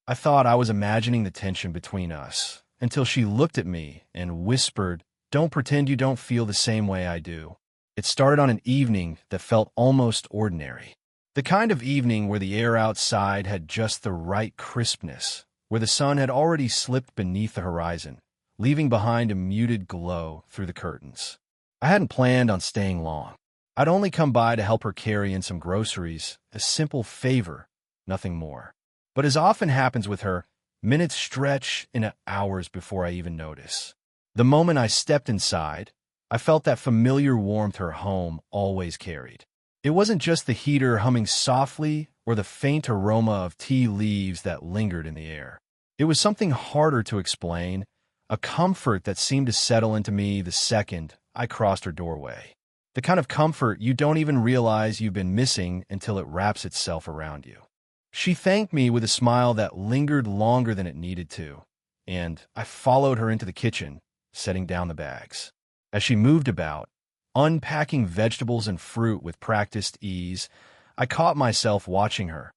I thought I was imagining the tension between us, until she looked at me and whispered, "Don't pretend you don't feel the same way I do." It started on an evening that felt almost ordinary. The kind of evening where the air outside had just the right crispness, where the sun had already slipped beneath the horizon, leaving behind a muted glow through the curtains. I hadn't planned on staying long. I'd only come by to help her carry in some groceries, a simple favor, nothing more. But as often happens with her, minutes stretch into hours before I even notice. The moment I stepped inside, I felt that familiar warmth her home always carried. It wasn't just the heater humming softly or the faint aroma of tea leaves that lingered in the air. It was something harder to explain, a comfort that seemed to settle into me the second I crossed her doorway. The kind of comfort you don't even realize you've been missing until it wraps itself around you. She thanked me with a smile that lingered longer than it needed to, and I followed her into the kitchen, setting down the bags. As she moved about, unpacking vegetables and fruit with practiced ease, I caught myself watching her.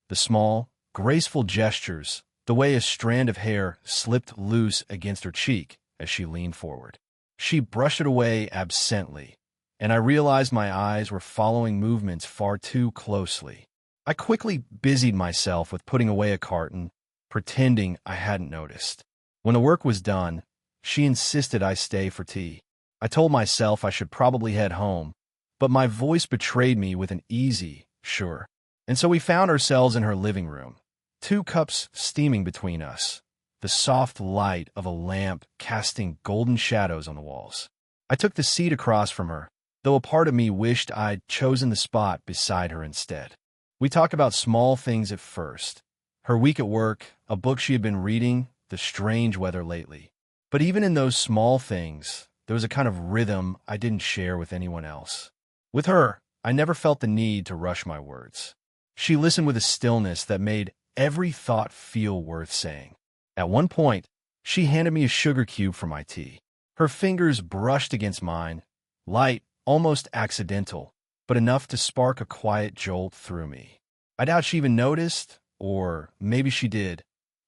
The small, graceful gestures, the way a strand of hair slipped loose against her cheek as she leaned forward. She brushed it away absently, and I realized my eyes were following movements far too closely. I quickly busied myself with putting away a carton, pretending I hadn't noticed. When the work was done, she insisted I stay for tea. I told myself I should probably head home, but my voice betrayed me with an easy, "Sure." And so we found ourselves in her living room, 2 cups steaming between us, the soft light of a lamp casting golden shadows on the walls. I took the seat across from her, though a part of me wished I'd chosen the spot beside her instead. We talked about small things at first. Her week at work, a book she had been reading, the strange weather lately. But even in those small things, there was a kind of rhythm I didn't share with anyone else. With her, I never felt the need to rush my words. She listened with a stillness that made every thought feel worth saying. At one point, she handed me a sugar cube for my tea. Her fingers brushed against mine, light, almost accidental, but enough to spark a quiet jolt through me. I doubt she even noticed, or maybe she did,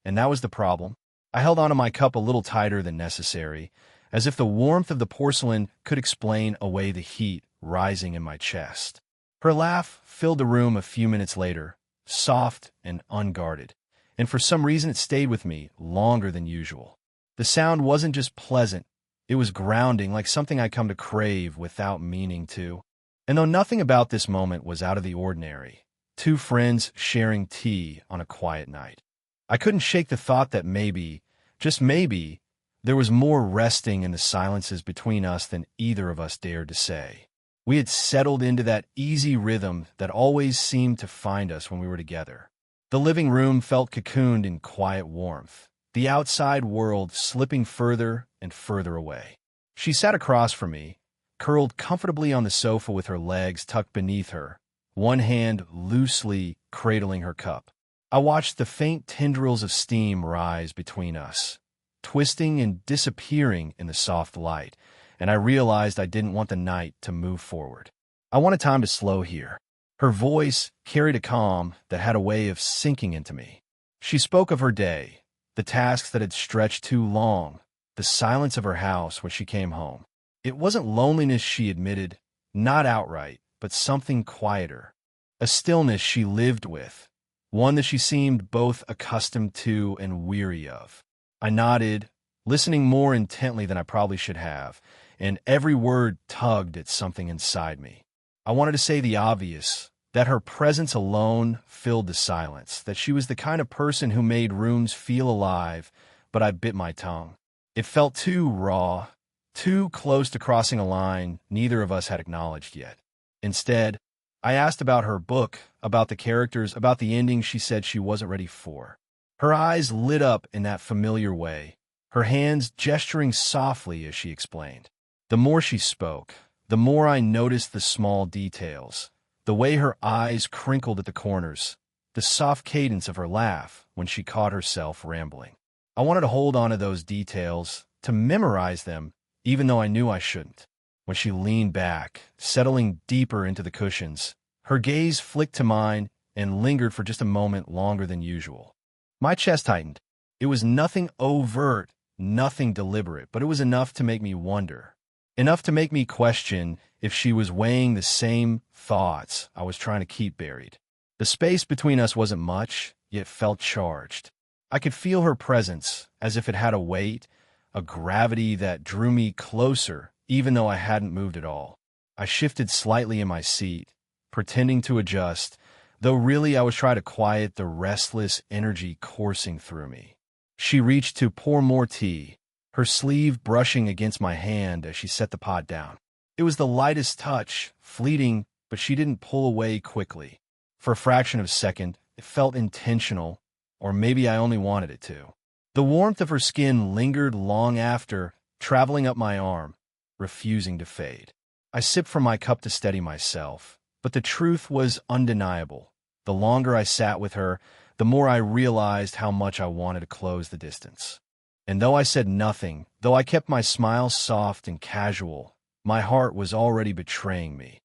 and that was the problem. I held onto my cup a little tighter than necessary, as if the warmth of the porcelain could explain away the heat rising in my chest. Her laugh filled the room a few minutes later, soft and unguarded, and for some reason it stayed with me longer than usual. The sound wasn't just pleasant, it was grounding, like something I'd come to crave without meaning to. And though nothing about this moment was out of the ordinary, 2 friends sharing tea on a quiet night, I couldn't shake the thought that maybe, just maybe, there was more resting in the silences between us than either of us dared to say. We had settled into that easy rhythm that always seemed to find us when we were together. The living room felt cocooned in quiet warmth, the outside world slipping further and further away. She sat across from me, curled comfortably on the sofa with her legs tucked beneath her, one hand loosely cradling her cup. I watched the faint tendrils of steam rise between us, twisting and disappearing in the soft light, and I realized I didn't want the night to move forward. I wanted time to slow here. Her voice carried a calm that had a way of sinking into me. She spoke of her day, the tasks that had stretched too long, the silence of her house when she came home. It wasn't loneliness, she admitted, not outright, but something quieter, a stillness she lived with, one that she seemed both accustomed to and weary of. I nodded, listening more intently than I probably should have, and every word tugged at something inside me. I wanted to say the obvious, that her presence alone filled the silence, that she was the kind of person who made rooms feel alive, but I bit my tongue. It felt too raw, too close to crossing a line neither of us had acknowledged yet. Instead, I asked about her book, about the characters, about the ending she said she wasn't ready for. Her eyes lit up in that familiar way, her hands gesturing softly as she explained. The more she spoke, the more I noticed the small details, the way her eyes crinkled at the corners, the soft cadence of her laugh when she caught herself rambling. I wanted to hold on to those details, to memorize them, even though I knew I shouldn't. When she leaned back, settling deeper into the cushions, her gaze flicked to mine and lingered for just a moment longer than usual. My chest tightened. It was nothing overt, nothing deliberate, but it was enough to make me wonder. Enough to make me question if she was weighing the same thoughts I was trying to keep buried. The space between us wasn't much, yet felt charged. I could feel her presence, as if it had a weight, a gravity that drew me closer, even though I hadn't moved at all. I shifted slightly in my seat, pretending to adjust, though really I was trying to quiet the restless energy coursing through me. She reached to pour more tea, her sleeve brushing against my hand as she set the pot down. It was the lightest touch, fleeting, but she didn't pull away quickly. For a fraction of a second, it felt intentional, or maybe I only wanted it to. The warmth of her skin lingered long after, traveling up my arm, refusing to fade. I sipped from my cup to steady myself, but the truth was undeniable. The longer I sat with her, the more I realized how much I wanted to close the distance. And though I said nothing, though I kept my smile soft and casual, my heart was already betraying me,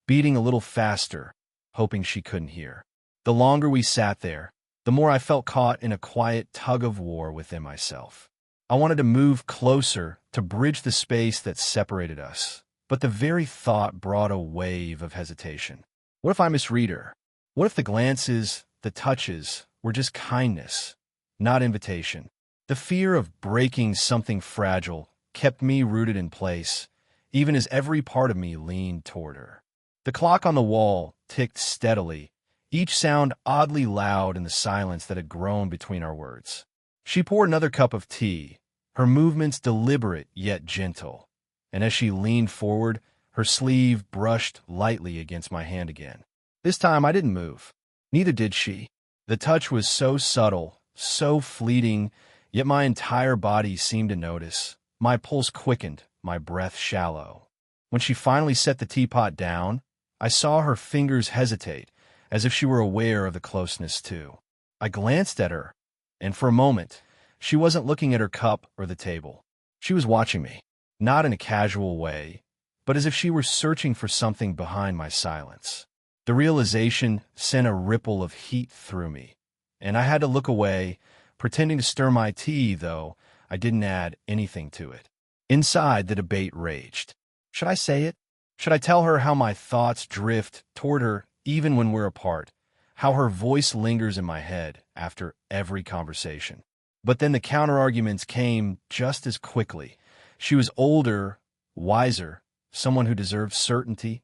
beating a little faster, hoping she couldn't hear. The longer we sat there, the more I felt caught in a quiet tug-of-war within myself. I wanted to move closer, to bridge the space that separated us, but the very thought brought a wave of hesitation. What if I misread her? What if the glances, the touches, were just kindness, not invitation? The fear of breaking something fragile kept me rooted in place, even as every part of me leaned toward her. The clock on the wall ticked steadily, each sound oddly loud in the silence that had grown between our words. She poured another cup of tea, her movements deliberate yet gentle, and as she leaned forward, her sleeve brushed lightly against my hand again. This time I didn't move. Neither did she. The touch was so subtle, so fleeting, yet my entire body seemed to notice. My pulse quickened, my breath shallow. When she finally set the teapot down, I saw her fingers hesitate, as if she were aware of the closeness too. I glanced at her, and for a moment, she wasn't looking at her cup or the table. She was watching me, not in a casual way, but as if she were searching for something behind my silence. The realization sent a ripple of heat through me, and I had to look away, pretending to stir my tea, though I didn't add anything to it. Inside, the debate raged. Should I say it? Should I tell her how my thoughts drift toward her even when we're apart, how her voice lingers in my head after every conversation? But then the counterarguments came just as quickly. She was older, wiser, someone who deserved certainty,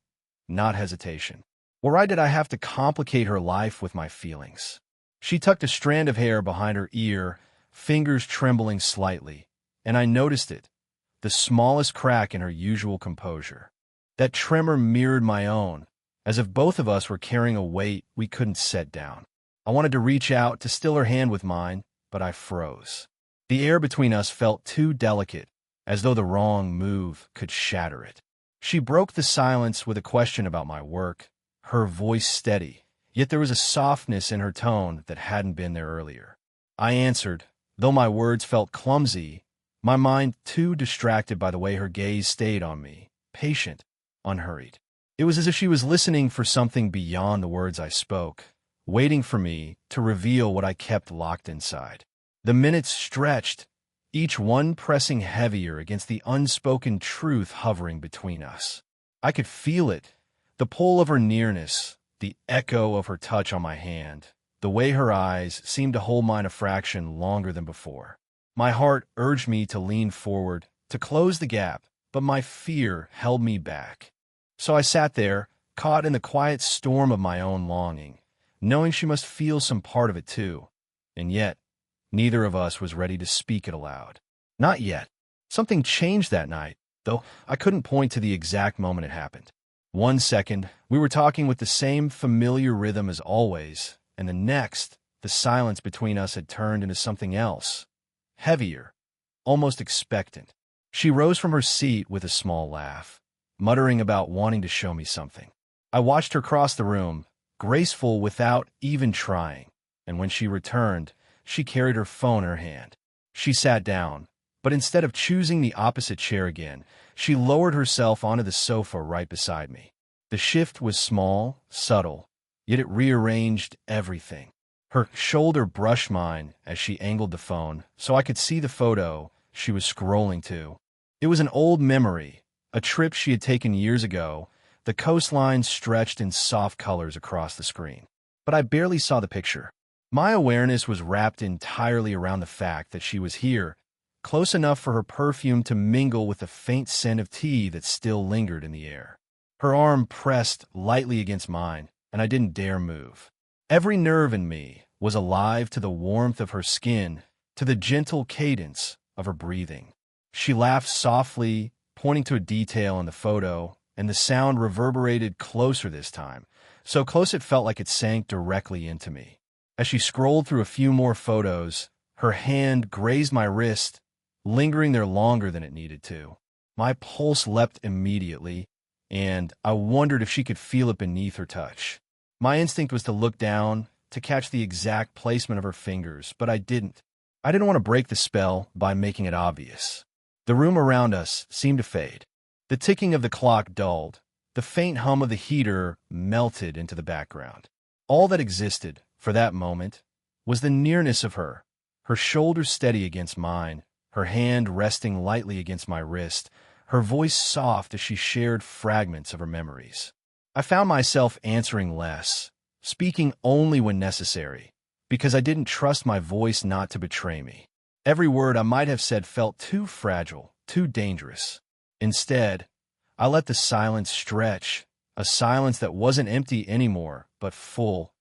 not hesitation. Why did I have to complicate her life with my feelings? She tucked a strand of hair behind her ear, fingers trembling slightly, and I noticed it, the smallest crack in her usual composure. That tremor mirrored my own, as if both of us were carrying a weight we couldn't set down. I wanted to reach out to still her hand with mine, but I froze. The air between us felt too delicate, as though the wrong move could shatter it. She broke the silence with a question about my work, her voice steady, yet there was a softness in her tone that hadn't been there earlier. I answered, though my words felt clumsy, my mind too distracted by the way her gaze stayed on me, patient, unhurried. It was as if she was listening for something beyond the words I spoke, waiting for me to reveal what I kept locked inside. The minutes stretched, each one pressing heavier against the unspoken truth hovering between us. I could feel it, the pull of her nearness, the echo of her touch on my hand, the way her eyes seemed to hold mine a fraction longer than before. My heart urged me to lean forward, to close the gap, but my fear held me back. So I sat there, caught in the quiet storm of my own longing, knowing she must feel some part of it too. And yet, neither of us was ready to speak it aloud. Not yet. Something changed that night, though I couldn't point to the exact moment it happened. One second, we were talking with the same familiar rhythm as always, and the next, the silence between us had turned into something else, heavier, almost expectant. She rose from her seat with a small laugh, muttering about wanting to show me something. I watched her cross the room, graceful without even trying, and when she returned, she carried her phone in her hand. She sat down, but instead of choosing the opposite chair again, she lowered herself onto the sofa right beside me. The shift was small, subtle, yet it rearranged everything. Her shoulder brushed mine as she angled the phone so I could see the photo she was scrolling to. It was an old memory, a trip she had taken years ago. The coastline stretched in soft colors across the screen, but I barely saw the picture. My awareness was wrapped entirely around the fact that she was here, close enough for her perfume to mingle with the faint scent of tea that still lingered in the air. Her arm pressed lightly against mine, and I didn't dare move. Every nerve in me was alive to the warmth of her skin, to the gentle cadence of her breathing. She laughed softly, pointing to a detail in the photo, and the sound reverberated closer this time, so close it felt like it sank directly into me. As she scrolled through a few more photos, her hand grazed my wrist, lingering there longer than it needed to. My pulse leapt immediately, and I wondered if she could feel it beneath her touch. My instinct was to look down, to catch the exact placement of her fingers, but I didn't. I didn't want to break the spell by making it obvious. The room around us seemed to fade. The ticking of the clock dulled. The faint hum of the heater melted into the background. All that existed, for that moment, was the nearness of her, her shoulders steady against mine, her hand resting lightly against my wrist, her voice soft as she shared fragments of her memories. I found myself answering less, speaking only when necessary, because I didn't trust my voice not to betray me. Every word I might have said felt too fragile, too dangerous. Instead, I let the silence stretch, a silence that wasn't empty anymore, but full,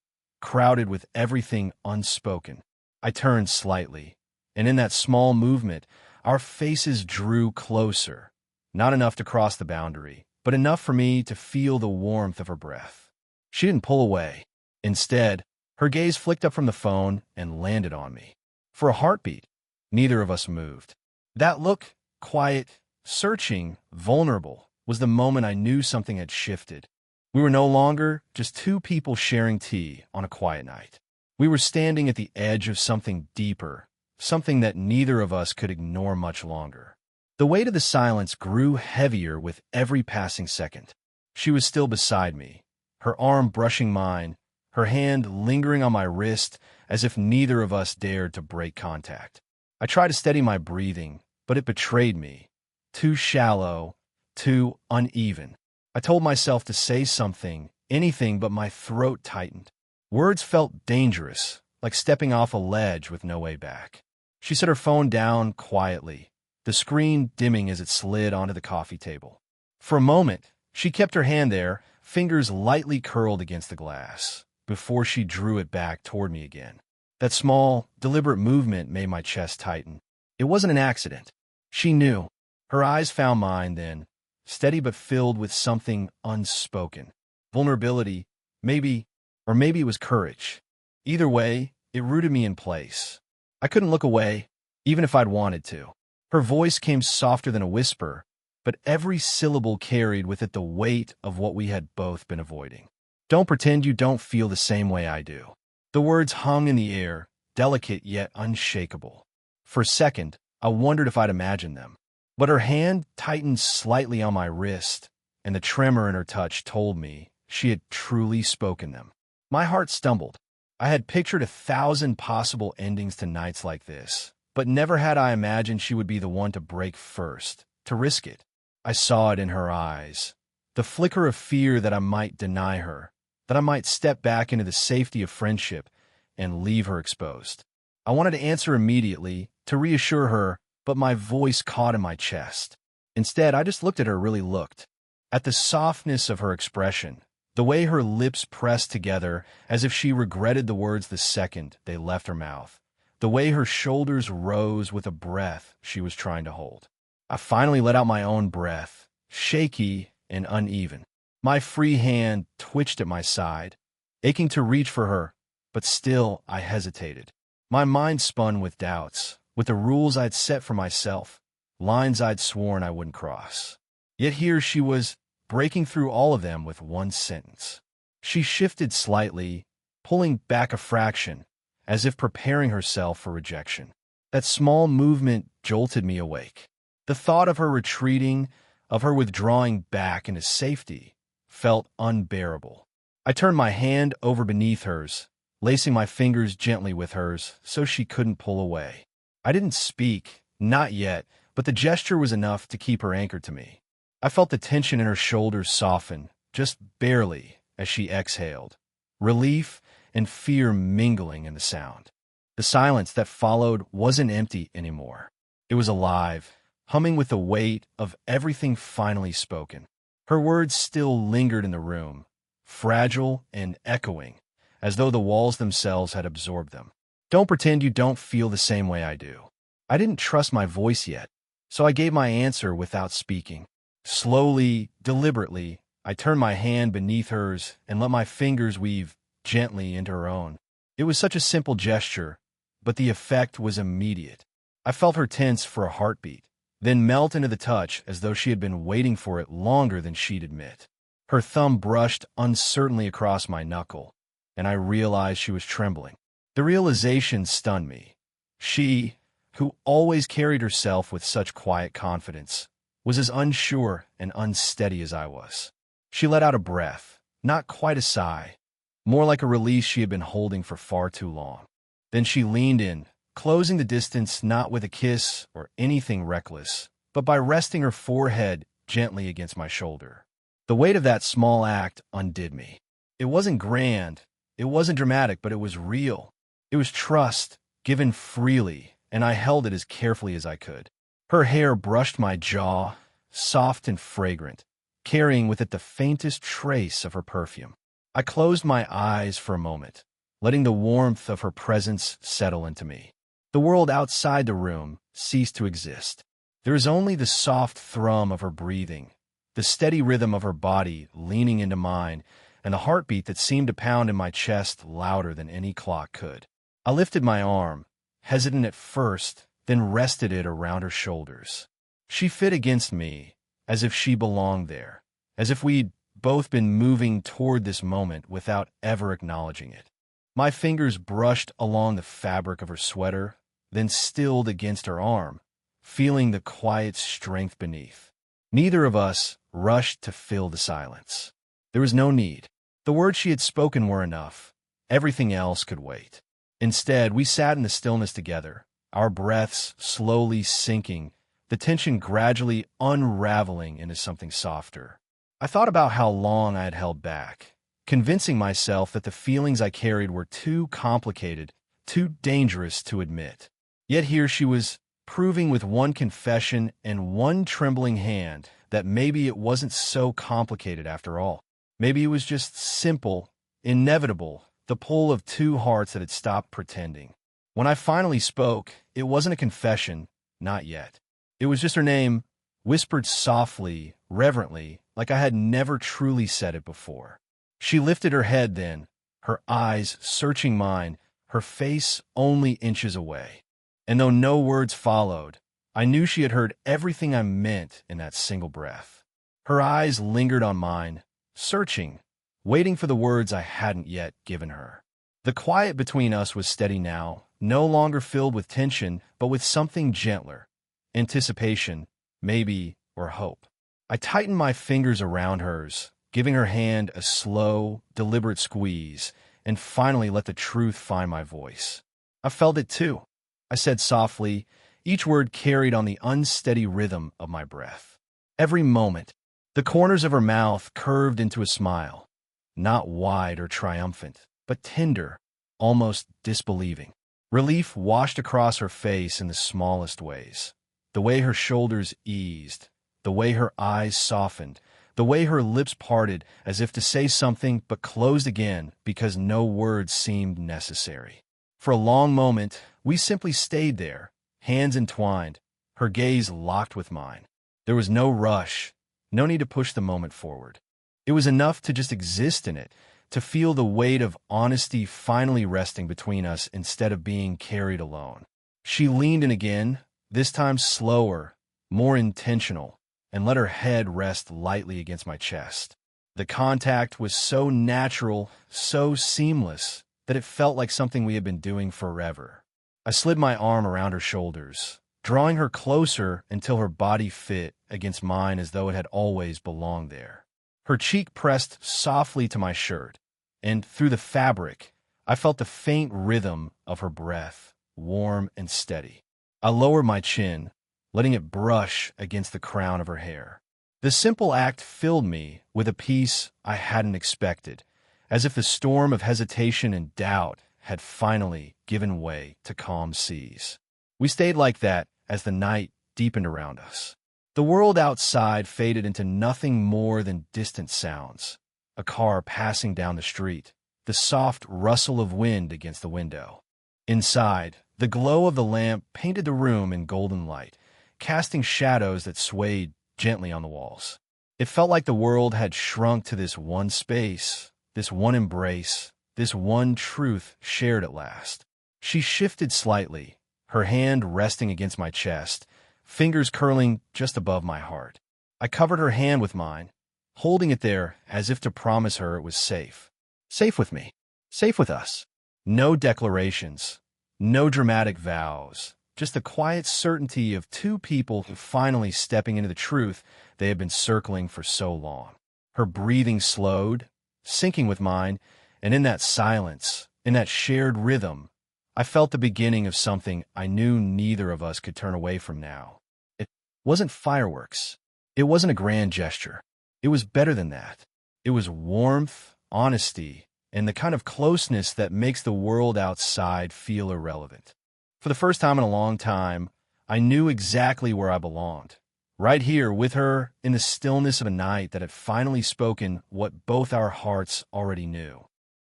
crowded with everything unspoken. I turned slightly, and in that small movement, our faces drew closer, not enough to cross the boundary, but enough for me to feel the warmth of her breath. She didn't pull away. Instead, her gaze flicked up from the phone and landed on me. For a heartbeat, neither of us moved. That look, quiet, searching, vulnerable, was the moment I knew something had shifted. We were no longer just two people sharing tea on a quiet night. We were standing at the edge of something deeper, something that neither of us could ignore much longer. The weight of the silence grew heavier with every passing second. She was still beside me, her arm brushing mine, her hand lingering on my wrist as if neither of us dared to break contact. I tried to steady my breathing, but it betrayed me. Too shallow, too uneven. I told myself to say something, anything, but my throat tightened. Words felt dangerous, like stepping off a ledge with no way back. She set her phone down quietly, the screen dimming as it slid onto the coffee table. For a moment, she kept her hand there, fingers lightly curled against the glass, before she drew it back toward me again. That small, deliberate movement made my chest tighten. It wasn't an accident. She knew. Her eyes found mine then, steady but filled with something unspoken. Vulnerability, maybe, or maybe it was courage. Either way, it rooted me in place. I couldn't look away, even if I'd wanted to. Her voice came softer than a whisper, but every syllable carried with it the weight of what we had both been avoiding. Don't pretend you don't feel the same way I do. The words hung in the air, delicate yet unshakable. For a second, I wondered if I'd imagined them. But her hand tightened slightly on my wrist, and the tremor in her touch told me she had truly spoken them. My heart stumbled. I had pictured 1,000 possible endings to nights like this, but never had I imagined she would be the one to break first, to risk it. I saw it in her eyes, the flicker of fear that I might deny her, that I might step back into the safety of friendship and leave her exposed. I wanted to answer immediately, to reassure her, but my voice caught in my chest. Instead, I just looked at her, really looked. At the softness of her expression, the way her lips pressed together as if she regretted the words the second they left her mouth, the way her shoulders rose with a breath she was trying to hold. I finally let out my own breath, shaky and uneven. My free hand twitched at my side, aching to reach for her, but still I hesitated. My mind spun with doubts, with the rules I'd set for myself, lines I'd sworn I wouldn't cross. Yet here she was, breaking through all of them with one sentence. She shifted slightly, pulling back a fraction, as if preparing herself for rejection. That small movement jolted me awake. The thought of her retreating, of her withdrawing back into safety, felt unbearable. I turned my hand over beneath hers, lacing my fingers gently with hers so she couldn't pull away. I didn't speak, not yet, but the gesture was enough to keep her anchored to me. I felt the tension in her shoulders soften, just barely, as she exhaled, relief and fear mingling in the sound. The silence that followed wasn't empty anymore. It was alive, humming with the weight of everything finally spoken. Her words still lingered in the room, fragile and echoing, as though the walls themselves had absorbed them. Don't pretend you don't feel the same way I do. I didn't trust my voice yet, so I gave my answer without speaking. Slowly, deliberately, I turned my hand beneath hers and let my fingers weave gently into her own. It was such a simple gesture, but the effect was immediate. I felt her tense for a heartbeat, then melt into the touch as though she had been waiting for it longer than she'd admit. Her thumb brushed uncertainly across my knuckle, and I realized she was trembling. The realization stunned me. She, who always carried herself with such quiet confidence, was as unsure and unsteady as I was. She let out a breath, not quite a sigh, more like a release she had been holding for far too long. Then she leaned in, closing the distance not with a kiss or anything reckless, but by resting her forehead gently against my shoulder. The weight of that small act undid me. It wasn't grand, it wasn't dramatic, but it was real. It was trust, given freely, and I held it as carefully as I could. Her hair brushed my jaw, soft and fragrant, carrying with it the faintest trace of her perfume. I closed my eyes for a moment, letting the warmth of her presence settle into me. The world outside the room ceased to exist. There was only the soft thrum of her breathing, the steady rhythm of her body leaning into mine, and the heartbeat that seemed to pound in my chest louder than any clock could. I lifted my arm, hesitant at first, then rested it around her shoulders. She fit against me, as if she belonged there, as if we'd both been moving toward this moment without ever acknowledging it. My fingers brushed along the fabric of her sweater, then stilled against her arm, feeling the quiet strength beneath. Neither of us rushed to fill the silence. There was no need. The words she had spoken were enough. Everything else could wait. Instead, we sat in the stillness together, our breaths slowly sinking, the tension gradually unraveling into something softer. I thought about how long I had held back, convincing myself that the feelings I carried were too complicated, too dangerous to admit. Yet here she was, proving with one confession and one trembling hand that maybe it wasn't so complicated after all. Maybe it was just simple, inevitable, the pull of two hearts that had stopped pretending. When I finally spoke, it wasn't a confession, not yet. It was just her name, whispered softly, reverently, like I had never truly said it before. She lifted her head then, her eyes searching mine, her face only inches away. And though no words followed, I knew she had heard everything I meant in that single breath. Her eyes lingered on mine, searching, waiting for the words I hadn't yet given her. The quiet between us was steady now, no longer filled with tension, but with something gentler. Anticipation, maybe, or hope. I tightened my fingers around hers, giving her hand a slow, deliberate squeeze, and finally let the truth find my voice. I felt it too. I said softly, each word carried on the unsteady rhythm of my breath. Every moment, the corners of her mouth curved into a smile, not wide or triumphant, but tender, almost disbelieving. Relief washed across her face in the smallest ways. The way her shoulders eased, the way her eyes softened, the way her lips parted as if to say something but closed again because no words seemed necessary. For a long moment, we simply stayed there, hands entwined, her gaze locked with mine. There was no rush, no need to push the moment forward. It was enough to just exist in it, to feel the weight of honesty finally resting between us instead of being carried alone. She leaned in again, this time slower, more intentional, and let her head rest lightly against my chest. The contact was so natural, so seamless, that it felt like something we had been doing forever. I slid my arm around her shoulders, drawing her closer until her body fit against mine as though it had always belonged there. Her cheek pressed softly to my shirt, and through the fabric, I felt the faint rhythm of her breath, warm and steady. I lowered my chin, letting it brush against the crown of her hair. The simple act filled me with a peace I hadn't expected, as if the storm of hesitation and doubt had finally given way to calm seas. We stayed like that as the night deepened around us. The world outside faded into nothing more than distant sounds. A car passing down the street, the soft rustle of wind against the window. Inside, the glow of the lamp painted the room in golden light, casting shadows that swayed gently on the walls. It felt like the world had shrunk to this one space, this one embrace, this one truth shared at last. She shifted slightly, her hand resting against my chest, fingers curling just above my heart. I covered her hand with mine, holding it there as if to promise her it was safe. Safe with me. Safe with us. No declarations, no dramatic vows, just the quiet certainty of two people finally stepping into the truth they had been circling for so long. Her breathing slowed, syncing with mine, and in that silence, in that shared rhythm, I felt the beginning of something I knew neither of us could turn away from now. It wasn't fireworks. It wasn't a grand gesture. It was better than that. It was warmth, honesty, and the kind of closeness that makes the world outside feel irrelevant. For the first time in a long time, I knew exactly where I belonged. Right here with her in the stillness of a night that had finally spoken what both our hearts already knew.